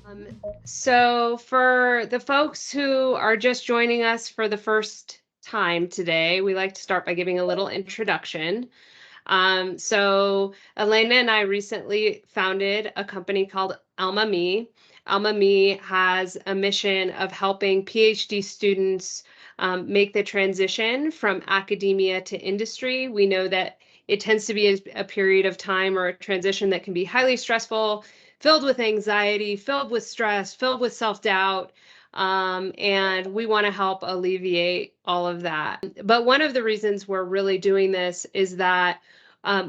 Um, so for the folks who are just joining us for the first time today, we like to start by giving a little introduction. So Elena and I recently founded a company called Alma Me. Alma Me has a mission of helping PhD students make the transition from academia to industry. We know that it tends to be a period of time or a transition that can be highly stressful, filled with anxiety, filled with stress, filled with self-doubt. And we want to help alleviate all of that. But one of the reasons we're really doing this is that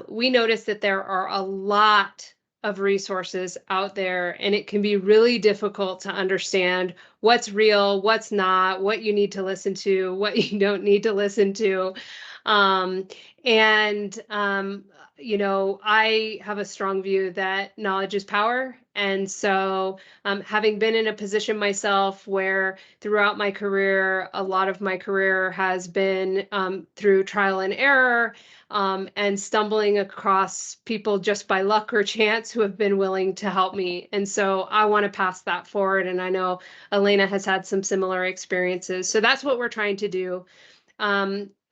we notice that there are a lot of resources out there, and it can be really difficult to understand what's real, what's not, what you need to listen to, what you don't need to listen to. Um, and, I have a strong view that knowledge is power. And so, having been in a position myself where throughout my career, a lot of my career has been through trial and error and stumbling across people just by luck or chance who have been willing to help me. And so I want to pass that forward. And I know Elena has had some similar experiences. So that's what we're trying to do.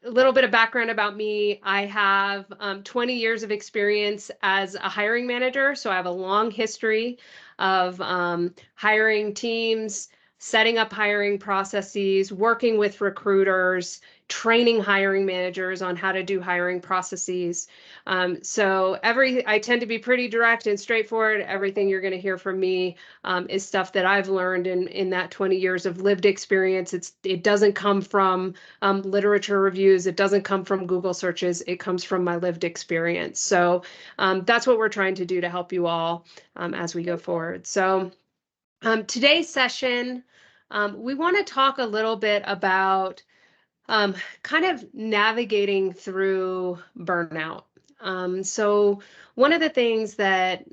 A little bit of background about me. I have 20 years of experience as a hiring manager. So I have a long history of hiring teams, setting up hiring processes, working with recruiters, training hiring managers on how to do hiring processes. I tend to be pretty direct and straightforward. Everything you're going to hear from me is stuff that I've learned in that 20 years of lived experience. It doesn't come from literature reviews. It doesn't come from Google searches. It comes from my lived experience. So that's what we're trying to do to help you all as we go forward. So today's session, we want to talk a little bit about kind of navigating through burnout. So one of the things that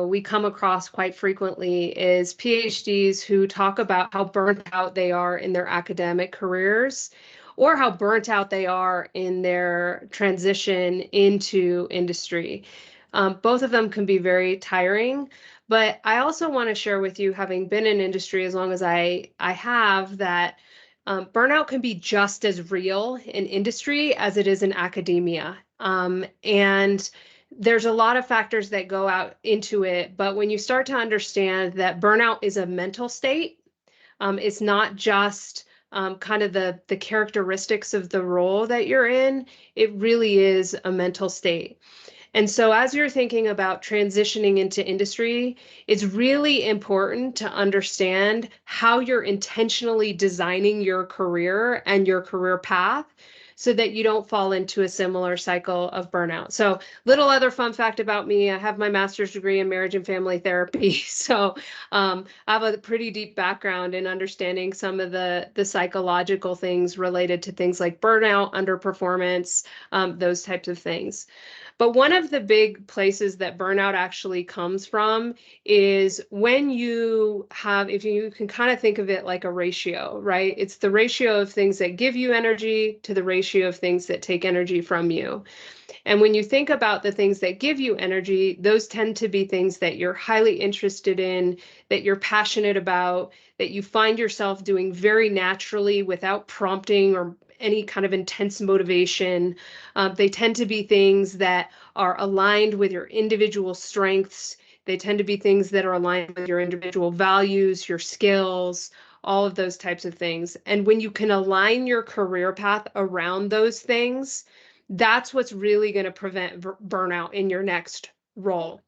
we come across quite frequently is PhDs who talk about how burnt out they are in their academic careers or how burnt out they are in their transition into industry. Both of them can be very tiring, but I also want to share with you, having been in industry as long as I have, that burnout can be just as real in industry as it is in academia. And there's a lot of factors that go out into it, but when you start to understand that burnout is a mental state, it's not just kind of the characteristics of the role that you're in, it really is a mental state. And so as you're thinking about transitioning into industry, it's really important to understand how you're intentionally designing your career and your career path so that you don't fall into a similar cycle of burnout. So, little other fun fact about me, I have my master's degree in marriage and family therapy. So I have a pretty deep background in understanding some of the psychological things related to things like burnout, underperformance, those types of things. But one of the big places that burnout actually comes from is when if you can kind of think of it like a ratio, right? It's the ratio of things that give you energy to the ratio of things that take energy from you. And when you think about the things that give you energy, those tend to be things that you're highly interested in, that you're passionate about, that you find yourself doing very naturally without prompting or any kind of intense motivation. They tend to be things that are aligned with your individual strengths. They tend to be things that are aligned with your individual values, your skills, all of those types of things. And when you can align your career path around those things, that's what's really going to prevent burnout in your next role.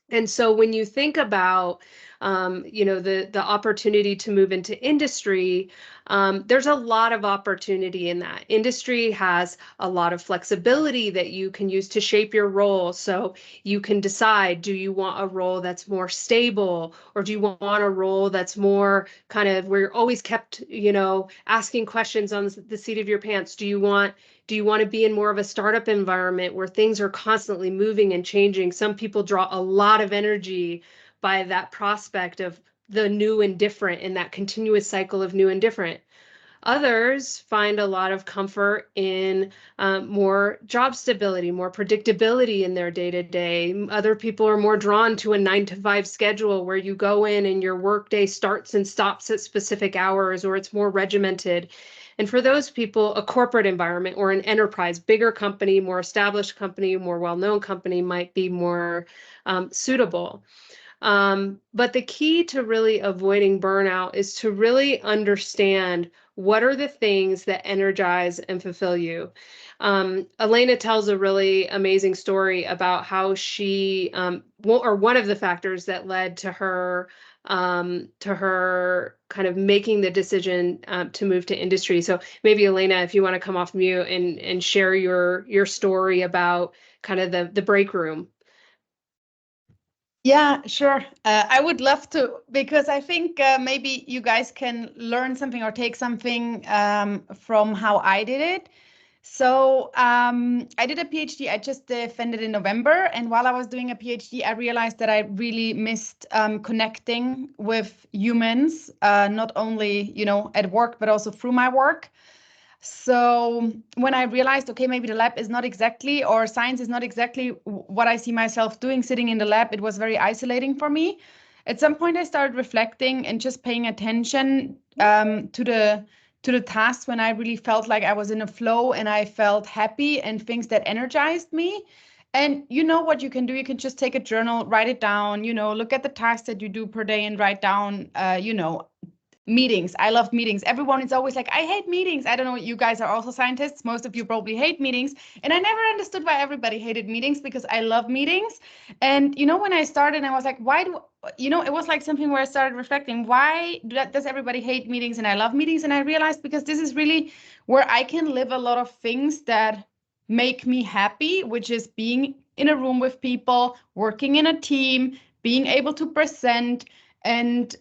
And so when you think about, the opportunity to move into industry, there's a lot of opportunity in that. Industry has a lot of flexibility that you can use to shape your role. So you can decide, do you want a role that's more stable, or do you want a role that's more kind of where you're always kept, asking questions on the seat of your pants? Do you want to be in more of a startup environment where things are constantly moving and changing? Some people draw a lot of energy by that prospect of the new and different and that continuous cycle of new and different. Others find a lot of comfort in more job stability, more predictability in their day-to-day. Other people are more drawn to a 9 to 5 schedule where you go in and your workday starts and stops at specific hours, or it's more regimented. And for those people, a corporate environment or an enterprise, bigger company, more established company, more well-known company might be more suitable. But the key to really avoiding burnout is to really understand what are the things that energize and fulfill you. Elena tells a really amazing story about how she, or one of the factors that led to her kind of making the decision to move to industry. So maybe Elena, if you want to come off mute and share your story about kind of the break room. Yeah, sure. I would love to, because I think maybe you guys can learn something or take something from how I did it. So I did a PhD. I just defended in November. And while I was doing a PhD, I realized that I really missed connecting with humans, not only, at work, but also through my work. So when I realized, okay, maybe the lab is not exactly, or science is not exactly what I see myself doing sitting in the lab, it was very isolating for me. At some point, I started reflecting and just paying attention to the tasks when I really felt like I was in a flow and I felt happy and things that energized me. And you know what you can do? You can just take a journal, write it down, look at the tasks that you do per day and write down, meetings. I love meetings. Everyone is always like, I hate meetings. I don't know. You guys are also scientists. Most of you probably hate meetings. And I never understood why everybody hated meetings, because I love meetings. And, when I started, I was like, why do, it was like something where I started reflecting, why does everybody hate meetings and I love meetings? And I realized, because this is really where I can live a lot of things that make me happy, which is being in a room with people, working in a team, being able to present. And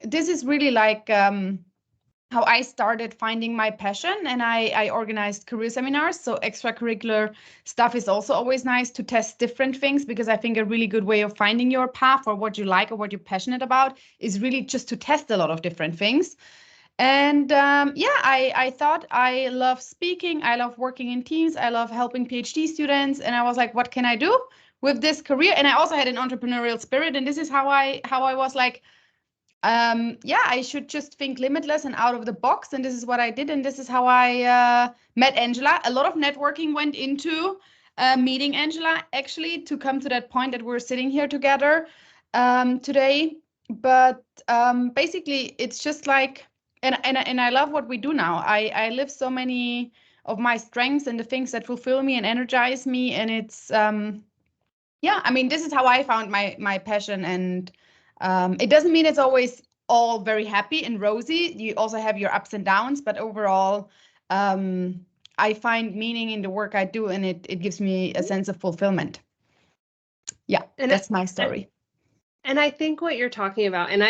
this is really like how I started finding my passion, and I organized career seminars. So extracurricular stuff is also always nice to test different things, because I think a really good way of finding your path or what you like or what you're passionate about is really just to test a lot of different things. And I thought I love speaking. I love working in teams. I love helping PhD students. And I was like, what can I do with this career? And I also had an entrepreneurial spirit. And this is how I was like, I should just think limitless and out of the box. And this is what I did. And this is how I met Angela. A lot of networking went into meeting Angela, actually, to come to that point that we're sitting here together today. But basically, it's just like, and I love what we do now. I live so many of my strengths and the things that fulfill me and energize me. And it's, this is how I found my passion. And it doesn't mean it's always all very happy and rosy. You also have your ups and downs, but overall, I find meaning in the work I do, and it gives me a sense of fulfillment. Yeah, and that's my story. And I think what you're talking about, and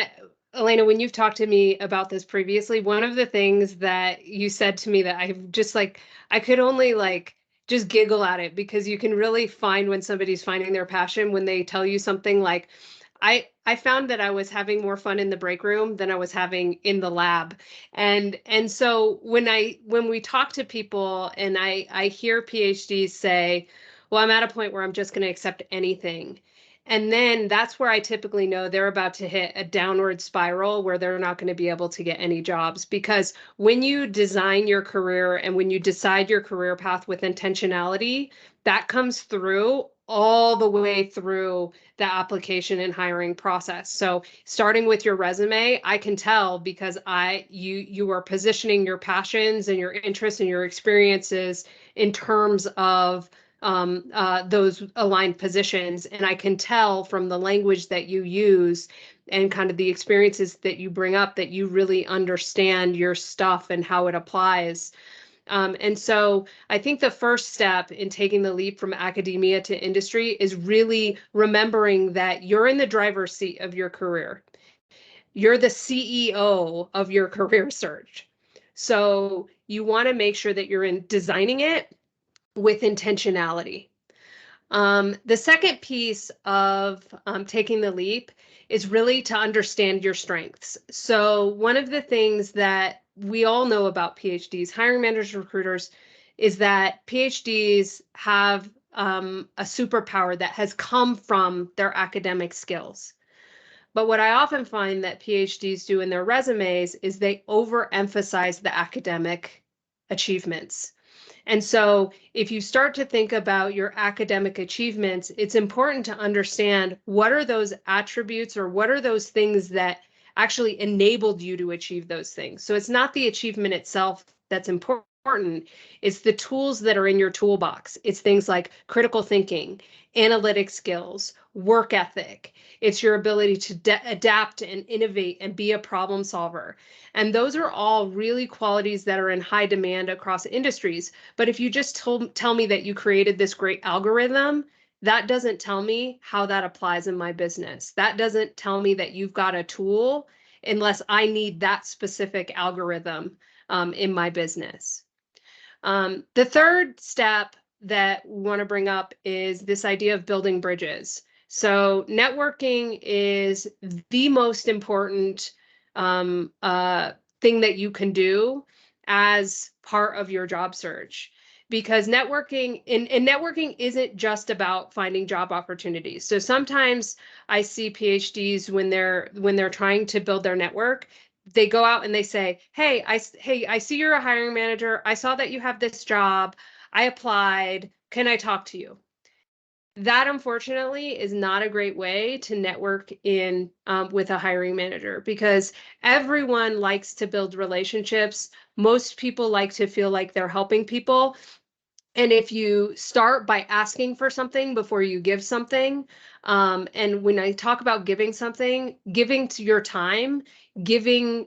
Elena, when you've talked to me about this previously, one of the things that you said to me that I've just like, I could only like just giggle at it, because you can really find when somebody's finding their passion when they tell you something like, I found that I was having more fun in the break room than I was having in the lab. And so when we talk to people and I hear PhDs say, well, I'm at a point where I'm just going to accept anything. And then that's where I typically know they're about to hit a downward spiral where they're not going to be able to get any jobs. Because when you design your career and when you decide your career path with intentionality, that comes through all the way through the application and hiring process. So starting with your resume, I can tell, because you are positioning your passions and your interests and your experiences in terms of those aligned positions. And I can tell from the language that you use and kind of the experiences that you bring up that you really understand your stuff and how it applies. And so I think the first step in taking the leap from academia to industry is really remembering that you're in the driver's seat of your career. You're the CEO of your career search. So you want to make sure that you're designing it with intentionality. The second piece of taking the leap is really to understand your strengths. So one of the things that we all know about PhDs, hiring managers, recruiters, is that PhDs have a superpower that has come from their academic skills. But what I often find that PhDs do in their resumes is they overemphasize the academic achievements. And so, if you start to think about your academic achievements, it's important to understand what are those attributes or what are those things that actually enabled you to achieve those things. So, it's not the achievement itself that's important. It's the tools that are in your toolbox. It's things like critical thinking, analytic skills, work ethic. It's your ability to adapt and innovate and be a problem solver. And those are all really qualities that are in high demand across industries. But if you just tell me that you created this great algorithm, that doesn't tell me how that applies in my business. That doesn't tell me that you've got a tool unless I need that specific algorithm in my business. The third step that we want to bring up is this idea of building bridges. So networking is the most important thing that you can do as part of your job search, because networking networking isn't just about finding job opportunities. So sometimes I see PhDs when they're trying to build their network, they go out and they say, hey, I see you're a hiring manager. I saw that you have this job. I applied. Can I talk to you? That unfortunately is not a great way to network in with a hiring manager, because everyone likes to build relationships. Most people like to feel like they're helping people. And if you start by asking for something before you give something, and when I talk about giving something, giving to your time, giving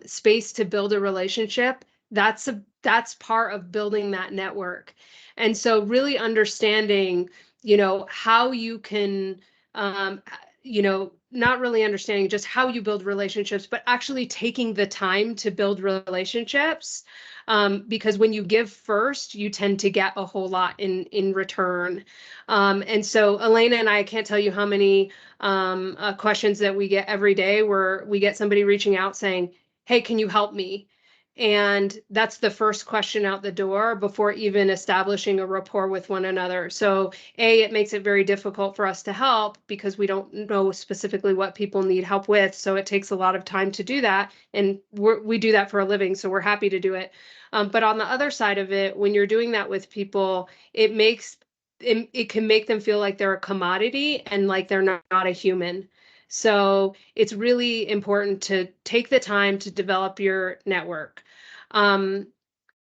space to build a relationship, that's part of building that network. And so really understanding, how you can, not really understanding just how you build relationships, but actually taking the time to build relationships, because when you give first, you tend to get a whole lot in return. And so Elena and I can't tell you how many questions that we get every day where we get somebody reaching out saying, "Hey, can you help me?" And that's the first question out the door before even establishing a rapport with one another. So it makes it very difficult for us to help because we don't know specifically what people need help with. So it takes a lot of time to do that. And we do that for a living, so we're happy to do it. But on the other side of it, when you're doing that with people, it can make them feel like they're a commodity and like they're not a human. So it's really important to take the time to develop your network. Um,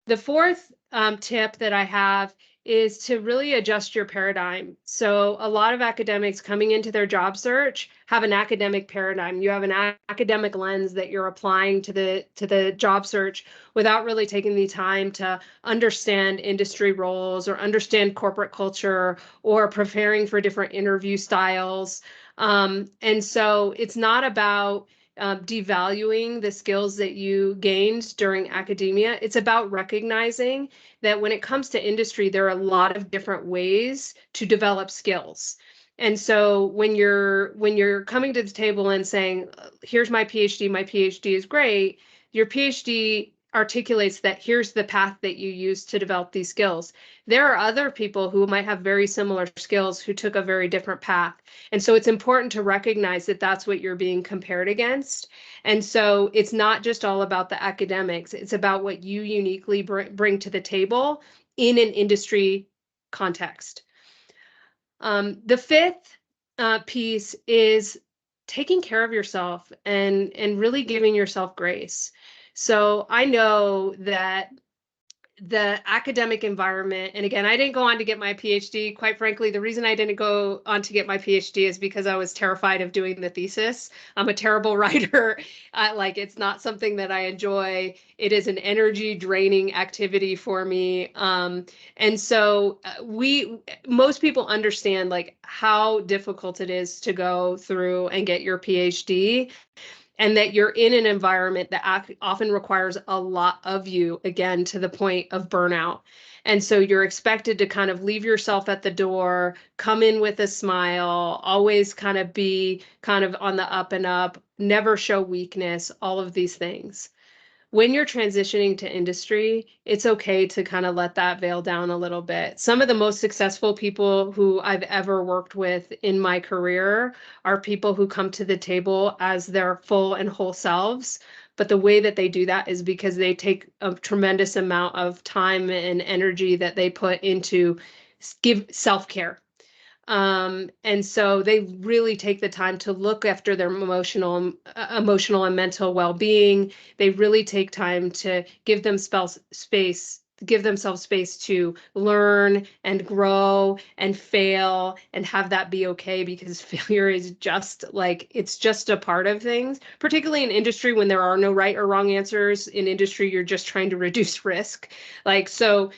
the fourth tip that I have is to really adjust your paradigm. So a lot of academics coming into their job search have an academic paradigm. You have an academic lens that you're applying to the job search without really taking the time to understand industry roles or understand corporate culture or preparing for different interview styles. And so it's not about devaluing the skills that you gained during academia. It's about recognizing that when it comes to industry, there are a lot of different ways to develop skills. And so when you're coming to the table and saying, "Here's my PhD is great," your PhD articulates that here's the path that you use to develop these skills. There are other people who might have very similar skills who took a very different path. And so it's important to recognize that that's what you're being compared against. And so it's not just all about the academics, it's about what you uniquely bring to the table in an industry context. The fifth piece is taking care of yourself and really giving yourself grace. So I know that the academic environment, and again, I didn't go on to get my PhD. Quite frankly, the reason I didn't go on to get my PhD is because I was terrified of doing the thesis. I'm a terrible writer. Like, it's not something that I enjoy. It is an energy draining activity for me. And so most people understand like how difficult it is to go through and get your PhD, and that you're in an environment that often requires a lot of you, again, to the point of burnout. And so you're expected to kind of leave yourself at the door, come in with a smile, always kind of be kind of on the up and up, never show weakness, all of these things. when you're transitioning to industry, it's okay to kind of let that veil down a little bit. Some of the most successful people who I've ever worked with in my career are people who come to the table as their full and whole selves. But the way that they do that is because they take a tremendous amount of time and energy that they put into give self-care. And so they really take the time to look after their emotional and mental well-being. They really take time to give themselves space to learn and grow and fail and have that be okay, because failure is just like, it's just a part of things, particularly in industry when there are no right or wrong answers. In industry, you're just trying to reduce risk. Like, you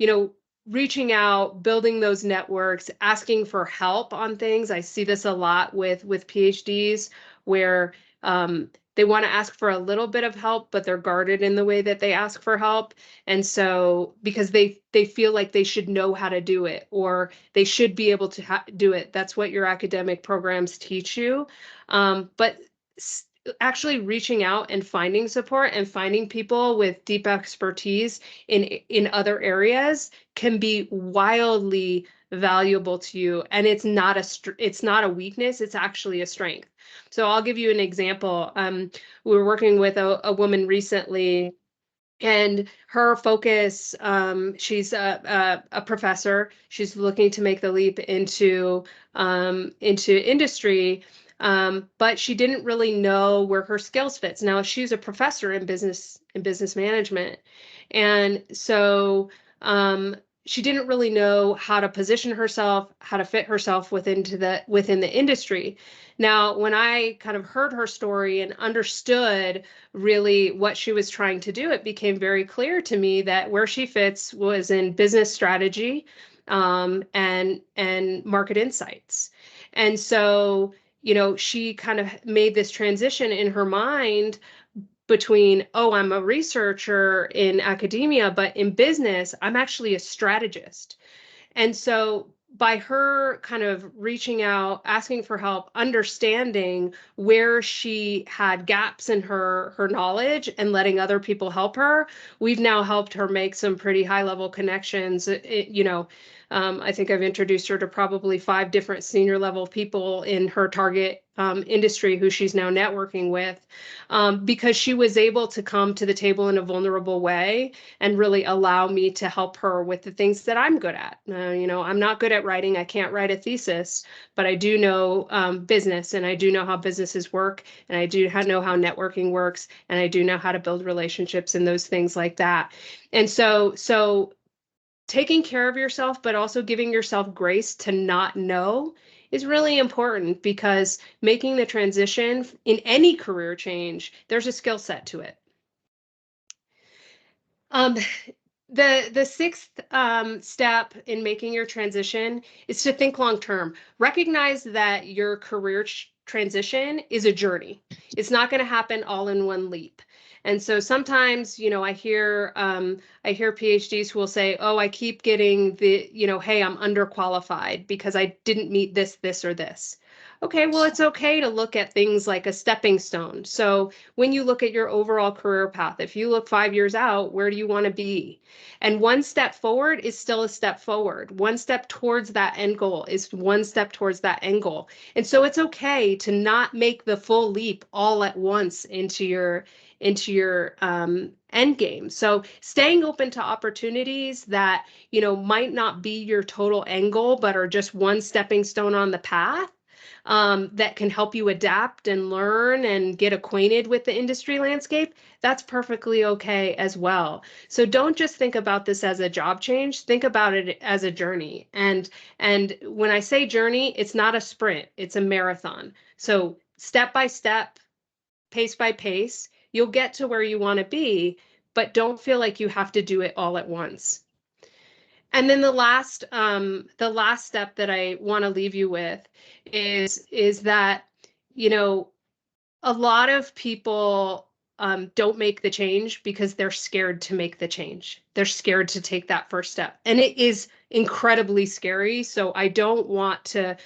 know, reaching out, building those networks, asking for help on things. I see this a lot with PhDs where they want to ask for a little bit of help, but they're guarded in the way that they ask for help. And so because they feel like they should know how to do it, or they should be able to do it. That's what your academic programs teach you. But actually reaching out and finding support and finding people with deep expertise in other areas can be wildly valuable to you, and it's not a weakness, it's actually a strength. So I'll give you an example. We were working with a woman recently, and her focus, she's a professor. She's looking to make the leap into industry, but she didn't really know where her skills fits. Now she's a professor in business management, and so she didn't really know how to position herself, how to fit herself within the industry. Now, when I kind of heard her story and understood really what she was trying to do, it became very clear to me that where she fits was in business strategy, and market insights. And so, she kind of made this transition in her mind between, oh, I'm a researcher in academia, but in business, I'm actually a strategist. And so by her kind of reaching out, asking for help, understanding where she had gaps in her knowledge and letting other people help her, we've now helped her make some pretty high level connections. I think I've introduced her to probably 5 different senior level people in her target industry who she's now networking with, because she was able to come to the table in a vulnerable way and really allow me to help her with the things that I'm good at. I'm not good at writing. I can't write a thesis, but I do know business, and I do know how businesses work, and I do know how networking works, and I do know how to build relationships and those things like that. And so taking care of yourself, but also giving yourself grace to not know is really important, because making the transition in any career change, there's a skill set to it. Um, the sixth step in making your transition is to think long term. Recognize that your career transition is a journey. It's not going to happen all in one leap. And so sometimes, I hear PhDs who will say, "Oh, I keep getting hey, I'm underqualified because I didn't meet this, or this." Okay, well, it's okay to look at things like a stepping stone. So when you look at your overall career path, if you look 5 years out, where do you want to be? And one step forward is still a step forward. One step towards that end goal is one step towards that end goal. And so it's okay to not make the full leap all at once into your end game. So staying open to opportunities that, might not be your total end goal, but are just one stepping stone on the path, that can help you adapt and learn and get acquainted with the industry landscape, that's perfectly okay as well. So don't just think about this as a job change, think about it as a journey. And when I say journey, it's not a sprint, it's a marathon. So step by step, pace by pace, you'll get to where you want to be, but don't feel like you have to do it all at once. And then the last step that I want to leave you with is that, a lot of people don't make the change because they're scared to make the change. They're scared to take that first step, and it is incredibly scary. So I don't want to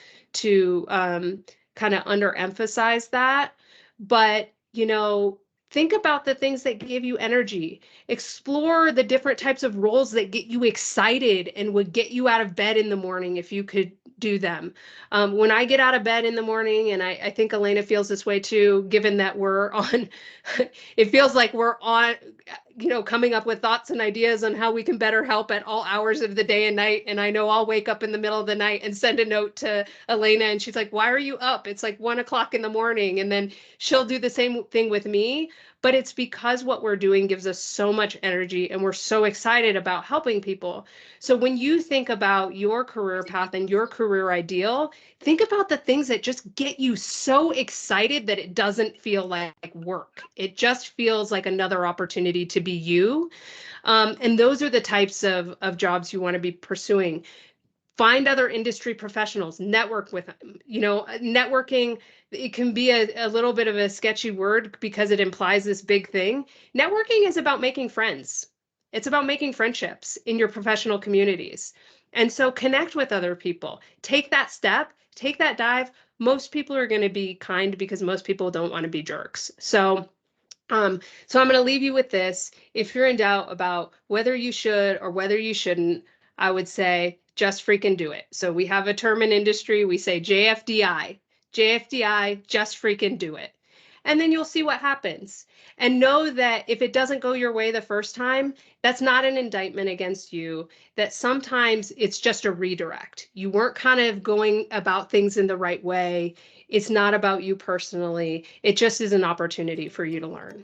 kind of underemphasize that, but Think about the things that give you energy. Explore the different types of roles that get you excited and would get you out of bed in the morning if you could do them. When I get out of bed in the morning, and I think Elena feels this way too, given that we're on, it feels like we're on, coming up with thoughts and ideas on how we can better help at all hours of the day and night. And I know I'll wake up in the middle of the night and send a note to Elena, and she's like, "Why are you up? It's like 1 o'clock in the morning." And then she'll do the same thing with me. But it's because what we're doing gives us so much energy and we're so excited about helping people. So when you think about your career path and your career ideal, think about the things that just get you so excited that it doesn't feel like work. It just feels like another opportunity to be you. And those are the types of jobs you want to be pursuing. Find other industry professionals, network with them. Networking, it can be a little bit of a sketchy word because it implies this big thing. Networking is about making friends. It's about making friendships in your professional communities. And so connect with other people. Take that step, take that dive. Most people are going to be kind because most people don't want to be jerks. So I'm going to leave you with this. If you're in doubt about whether you should or whether you shouldn't, I would say just freaking do it. So we have a term in industry, we say JFDI. JFDI, just freaking do it. And then you'll see what happens. And know that if it doesn't go your way the first time, that's not an indictment against you, that sometimes it's just a redirect. You weren't kind of going about things in the right way. It's not about you personally. It just is an opportunity for you to learn.